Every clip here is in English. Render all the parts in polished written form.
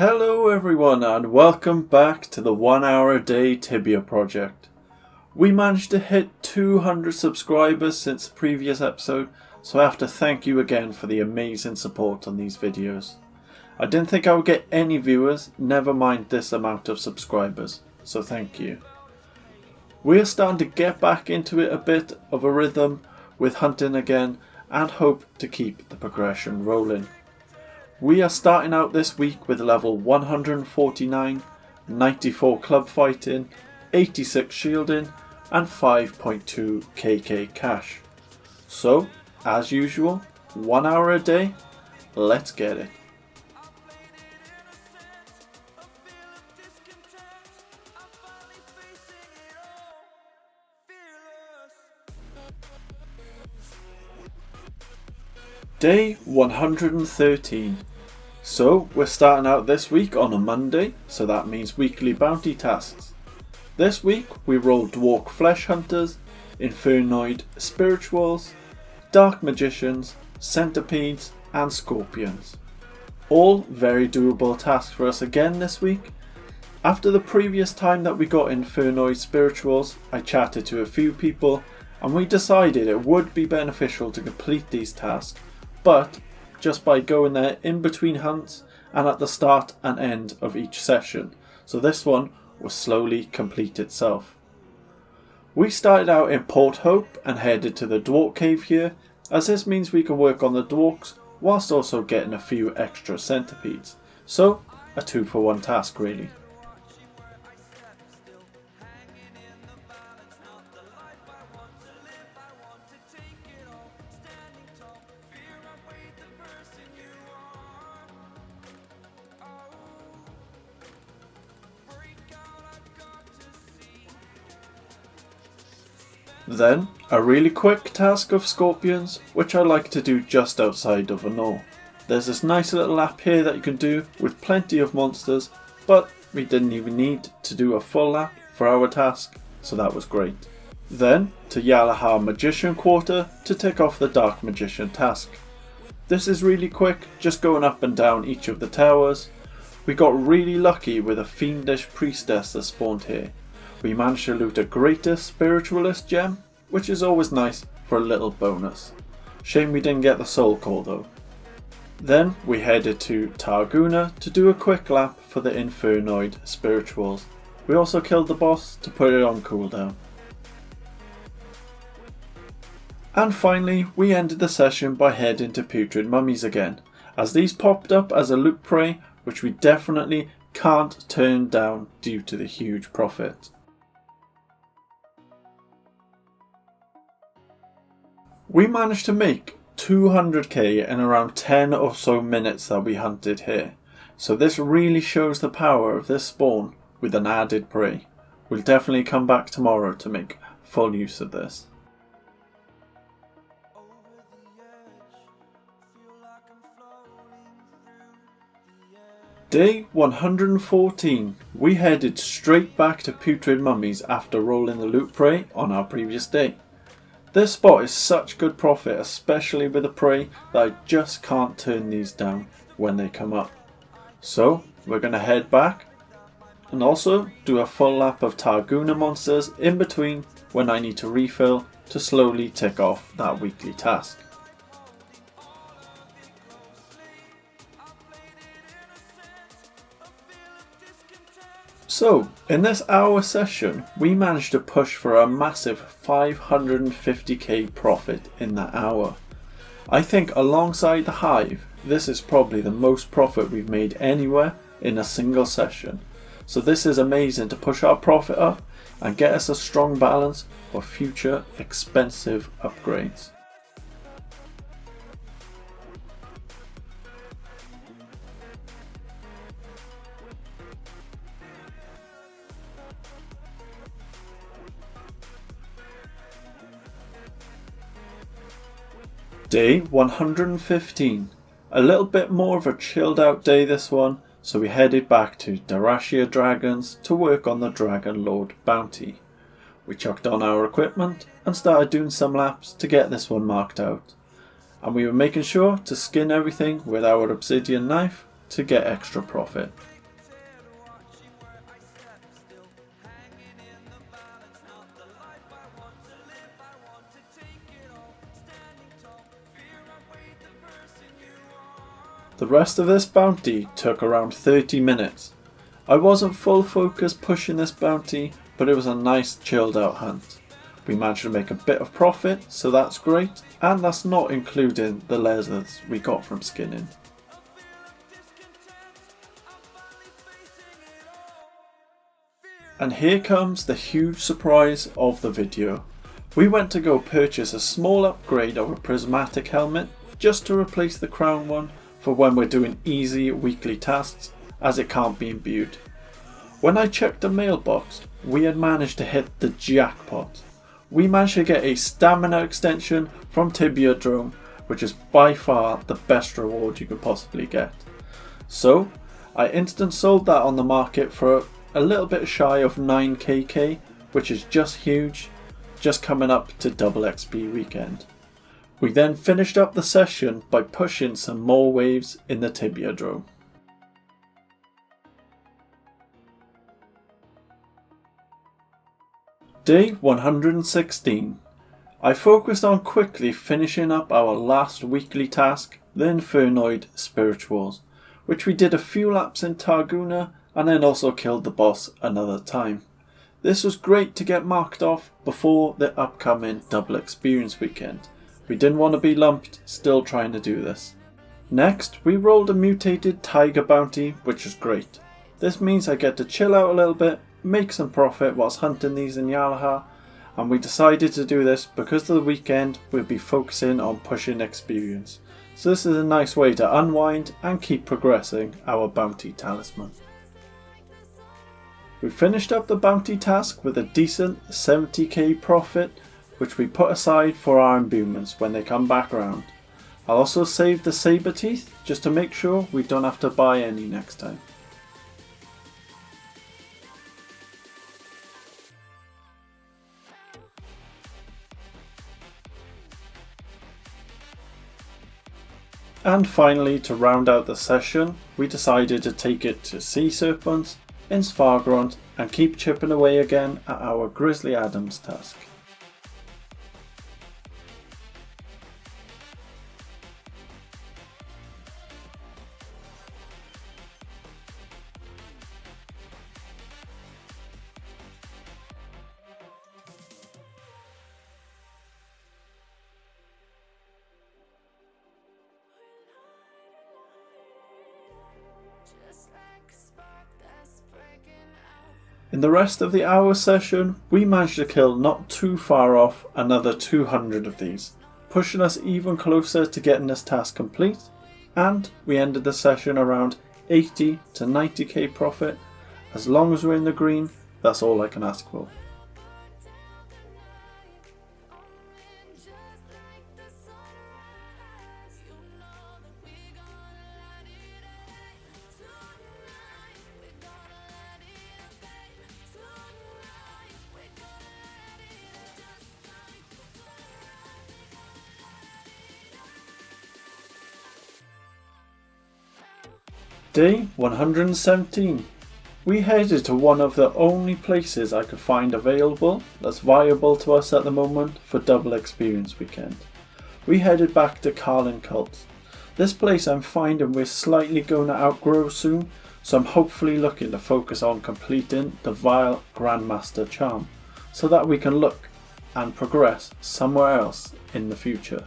Hello everyone and welcome back to the 1 hour a day Tibia project. We managed to hit 200 subscribers since the previous episode, so I have to thank you again for the amazing support on these videos. I didn't think I would get any viewers, never mind this amount of subscribers, so thank you. We are starting to get back into it a bit of a rhythm with hunting again and hope to keep the progression rolling. We are starting out this week with level 149, 94 club fighting, 86 shielding and 5.2 KK cash. So, as usual, 1 hour a day, let's get it. Day 113. So we're starting out this week on a Monday, so that means weekly bounty tasks. This week we rolled Dwarf Flesh Hunters, Infernoid Spirituals, Dark Magicians, Centipedes and Scorpions. All very doable tasks for us again this week. After the previous time that we got Infernoid Spirituals, I chatted to a few people and we decided it would be beneficial to complete these tasks, but just by going there in between hunts and at the start and end of each session, so this one will slowly complete itself. We started out in Port Hope and headed to the Dwarf Cave here, as this means we can work on the dwarks whilst also getting a few extra centipedes, so a 2-for-1 task really. Then, a really quick task of Scorpions, which I like to do just outside of a knoll. There's this nice little lap here that you can do with plenty of monsters, but we didn't even need to do a full lap for our task, so that was great. Then, to Yalaha Magician Quarter to tick off the Dark Magician task. This is really quick, just going up and down each of the towers. We got really lucky with a fiendish priestess that spawned here. We managed to loot a greater spiritualist gem, which is always nice for a little bonus. Shame we didn't get the soul core though. Then we headed to Targuna to do a quick lap for the Infernoid Spirituals. We also killed the boss to put it on cooldown. And finally we ended the session by heading to Putrid Mummies again, as these popped up as a loot prey which we definitely can't turn down due to the huge profit. We managed to make 200k in around 10 or so minutes that we hunted here, so this really shows the power of this spawn with an added prey. We'll definitely come back tomorrow to make full use of this. Day 114, we headed straight back to Putrid Mummies after rolling the loot prey on our previous day. This spot is such good profit, especially with the prey, that I just can't turn these down when they come up. So we're going to head back and also do a full lap of Targuna monsters in between when I need to refill to slowly tick off that weekly task. So, in this hour session, we managed to push for a massive 550k profit in that hour. I think alongside the Hive, this is probably the most profit we've made anywhere in a single session. So this is amazing to push our profit up and get us a strong balance for future expensive upgrades. Day 115. A little bit more of a chilled out day this one, so we headed back to Darashia Dragons to work on the Dragon Lord bounty. We chucked on our equipment and started doing some laps to get this one marked out. And we were making sure to skin everything with our obsidian knife to get extra profit. The rest of this bounty took around 30 minutes. I wasn't full focus pushing this bounty, but it was a nice chilled out hunt. We managed to make a bit of profit, so that's great, and that's not including the leathers we got from skinning. And here comes the huge surprise of the video. We went to go purchase a small upgrade of a prismatic helmet just to replace the crown one for when we're doing easy weekly tasks, as it can't be imbued. When I checked the mailbox, we had managed to hit the jackpot. We managed to get a stamina extension from Tibiadrome, which is by far the best reward you could possibly get. So I instant sold that on the market for a little bit shy of 9kk, which is just huge, just coming up to double XP weekend. We then finished up the session by pushing some more waves in the Tibiadrome. Day 116. I focused on quickly finishing up our last weekly task, the Infernoid Spirituals, which we did a few laps in Targuna and then also killed the boss another time. This was great to get marked off before the upcoming double experience weekend. We didn't want to be lumped, still trying to do this. Next, we rolled a mutated tiger bounty, which was great. This means I get to chill out a little bit, make some profit whilst hunting these in Yalaha, and we decided to do this because of the weekend we'll be focusing on pushing experience. So this is a nice way to unwind and keep progressing our bounty talisman. We finished up the bounty task with a decent 70k profit, which we put aside for our imbuements when they come back around. I'll also save the saber teeth just to make sure we don't have to buy any next time. And finally, to round out the session, we decided to take it to Sea Serpents in Svargrond and keep chipping away again at our Grizzly Adams task. In the rest of the hour session, we managed to kill not too far off another 200 of these, pushing us even closer to getting this task complete, and we ended the session around 80 to 90k profit. As long as we're in the green, that's all I can ask for. Day 117. We headed to one of the only places I could find available that's viable to us at the moment for double experience weekend. We headed back to Carlin Cult. This place I'm finding we're slightly going to outgrow soon, so I'm hopefully looking to focus on completing the Vile Grandmaster charm so that we can look and progress somewhere else in the future.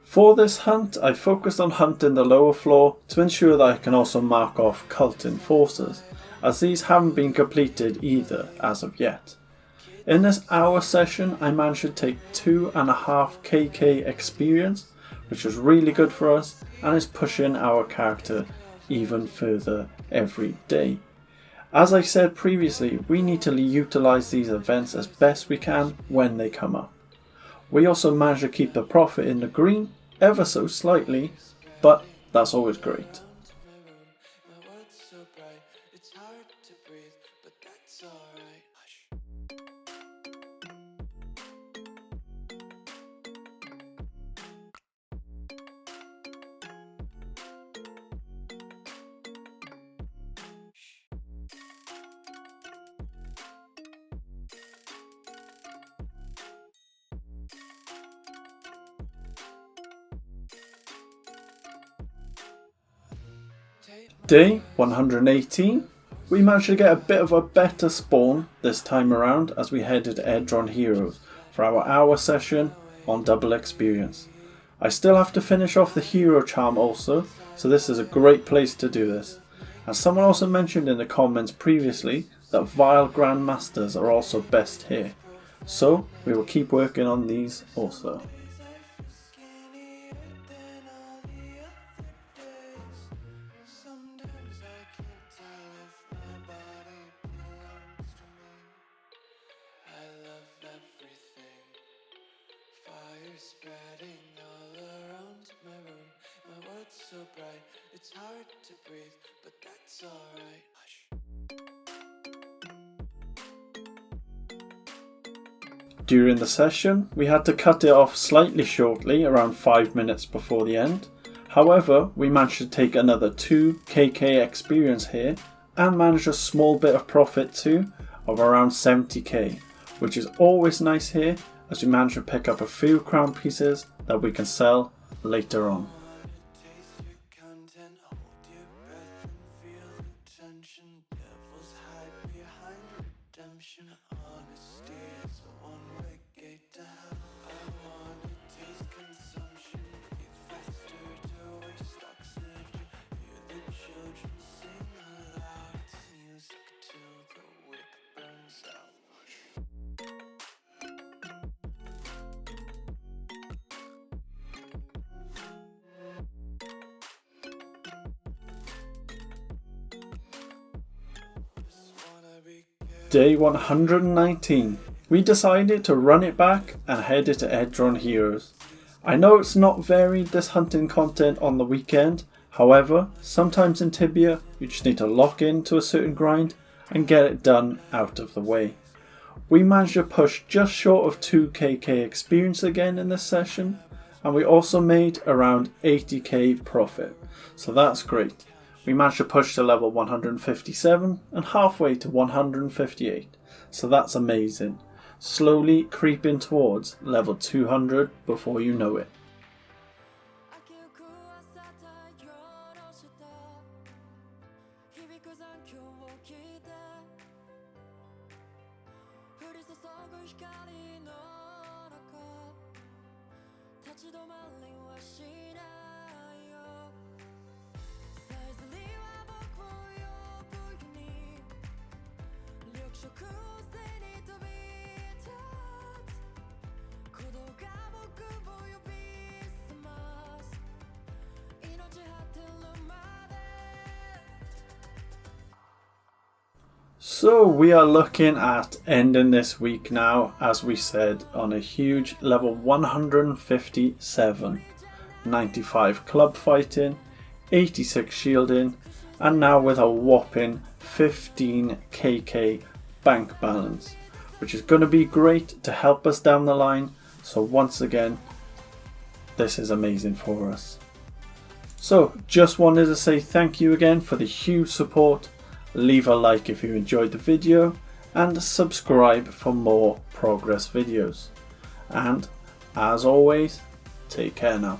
For this hunt, I focused on hunting the lower floor to ensure that I can also mark off cult enforcers, as these haven't been completed either as of yet. In this hour session, I managed to take 2.5kk experience, which is really good for us and is pushing our character even further every day. As I said previously, we need to utilise these events as best we can when they come up. We also managed to keep the profit in the green ever so slightly, but that's always great. Day 118, we managed to get a bit of a better spawn this time around as we headed to Edron Heroes for our hour session on double experience. I still have to finish off the hero charm also, so this is a great place to do this. And someone also mentioned in the comments previously that Vile Grandmasters are also best here, so we will keep working on these also. Spreading all around my room, my world's so bright, it's hard to breathe, but that's alright. During the session, we had to cut it off slightly shortly, around 5 minutes before the end. However, we managed to take another 2 KK experience here and manage a small bit of profit too, of around 70k, which is always nice here, as we managed to pick up a few crown pieces that we can sell later on. Day 119. We decided to run it back and headed to Edron Heroes. I know it's not varied this hunting content on the weekend, however, sometimes in Tibia you just need to lock into a certain grind and get it done out of the way. We managed to push just short of 2kk experience again in this session, and we also made around 80k profit, so that's great. We managed to push to level 157 and halfway to 158, so that's amazing. Slowly creeping towards level 200 before you know it. So we are looking at ending this week now, as we said, on a huge level 157, 95 club fighting, 86 shielding, and now with a whopping 15kk bank balance, which is going to be great to help us down the line. So once again, this is amazing for us. So just wanted to say thank you again for the huge support. Leave a like if you enjoyed the video and subscribe for more progress videos. And as always, take care now.